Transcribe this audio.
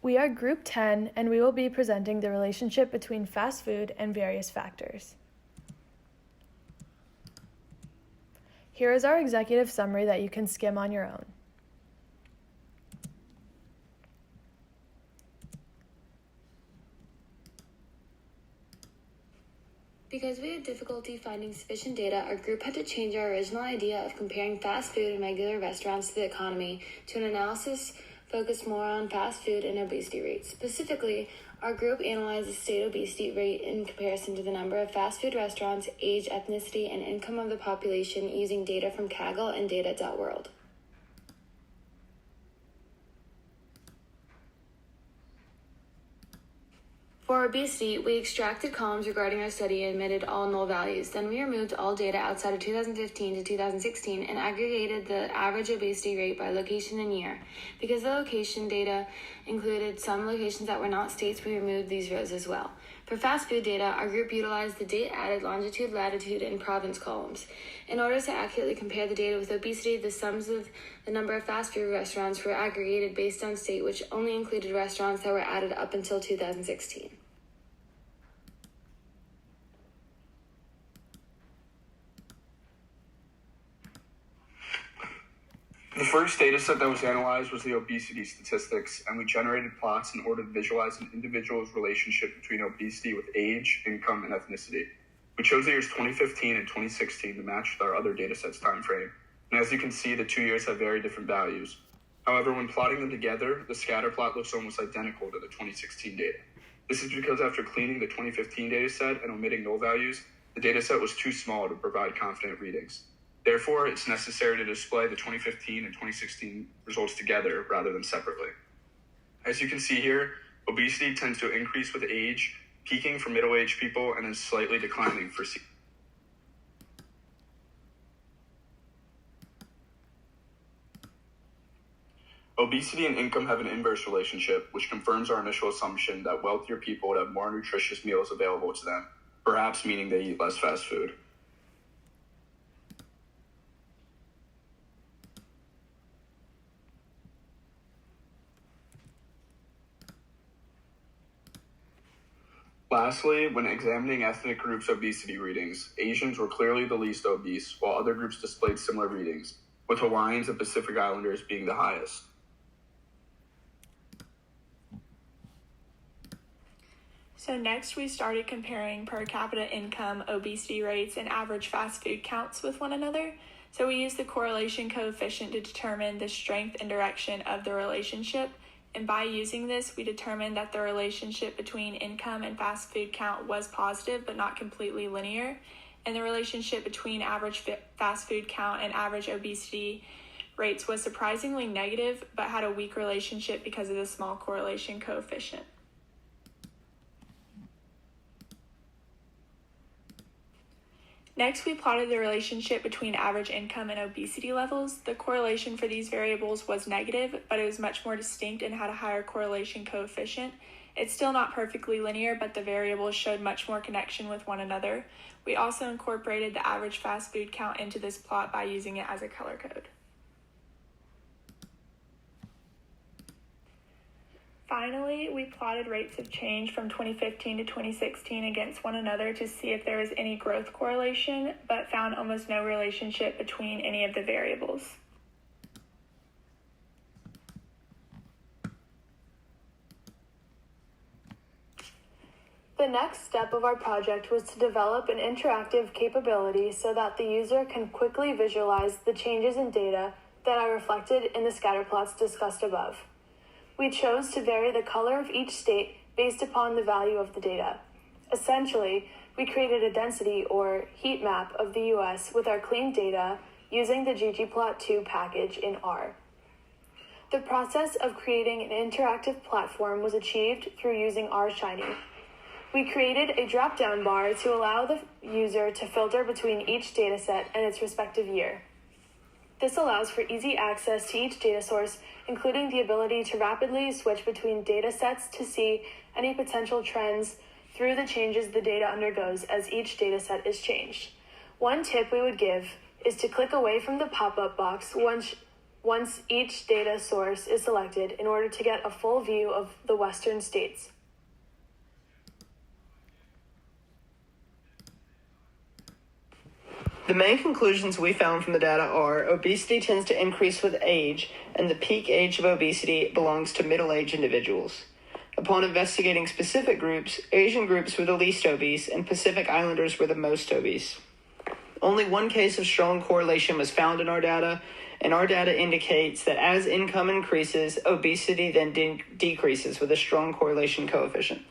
We are Group 10, and we will be presenting the relationship between fast food and various factors. Here is our executive summary that you can skim on your own. Because we had difficulty finding sufficient data, our group had to change our original idea of comparing fast food and regular restaurants to the economy to an analysis focused more on fast food and obesity rates. Specifically, our group analyzed the state obesity rate in comparison to the number of fast food restaurants, age, ethnicity, and income of the population using data from Kaggle and data.world. For obesity, we extracted columns regarding our study and omitted all null values. Then we removed all data outside of 2015 to 2016 and aggregated the average obesity rate by location and year. Because the location data included some locations that were not states, we removed these rows as well. For fast food data, our group utilized the date-added longitude, latitude, and province columns. In order to accurately compare the data with obesity, the sums of the number of fast food restaurants were aggregated based on state, which only included restaurants that were added up until 2016. The first data set that was analyzed was the obesity statistics, and we generated plots in order to visualize an individual's relationship between obesity with age, income, and ethnicity. We chose the years 2015 and 2016 to match with our other data sets time frame, and as you can see, the 2 years have very different values. However, when plotting them together, the scatter plot looks almost identical to the 2016 data. This is because after cleaning the 2015 data set and omitting null values, the data set was too small to provide confident readings. Therefore, it's necessary to display the 2015 and 2016 results together rather than separately. As you can see here, obesity tends to increase with age, peaking for middle-aged people and then slightly declining for seniors. Obesity and income have an inverse relationship, which confirms our initial assumption that wealthier people would have more nutritious meals available to them, perhaps meaning they eat less fast food. Lastly, when examining ethnic groups' obesity readings, Asians were clearly the least obese, while other groups displayed similar readings, with Hawaiians and Pacific Islanders being the highest. So next we started comparing per capita income, obesity rates, and average fast food counts with one another. So we used the correlation coefficient to determine the strength and direction of the relationship. And by using this, we determined that the relationship between income and fast food count was positive, but not completely linear. And the relationship between average fast food count and average obesity rates was surprisingly negative, but had a weak relationship because of the small correlation coefficient. Next, we plotted the relationship between average income and obesity levels. The correlation for these variables was negative, but it was much more distinct and had a higher correlation coefficient. It's still not perfectly linear, but the variables showed much more connection with one another. We also incorporated the average fast food count into this plot by using it as a color code. Finally, we plotted rates of change from 2015 to 2016 against one another to see if there was any growth correlation, but found almost no relationship between any of the variables. The next step of our project was to develop an interactive capability so that the user can quickly visualize the changes in data that are reflected in the scatter plots discussed above. We chose to vary the color of each state based upon the value of the data. Essentially, we created a density or heat map of the US with our clean data using the ggplot2 package in R. The process of creating an interactive platform was achieved through using RShiny. We created a drop-down bar to allow the user to filter between each dataset and its respective year. This allows for easy access to each data source, including the ability to rapidly switch between data sets to see any potential trends through the changes the data undergoes as each data set is changed. One tip we would give is to click away from the pop-up box once once each data source is selected in order to get a full view of the Western states. The main conclusions we found from the data are obesity tends to increase with age, and the peak age of obesity belongs to middle-aged individuals. Upon investigating specific groups, Asian groups were the least obese, and Pacific Islanders were the most obese. Only one case of strong correlation was found in our data, and our data indicates that as income increases, obesity then decreases with a strong correlation coefficient.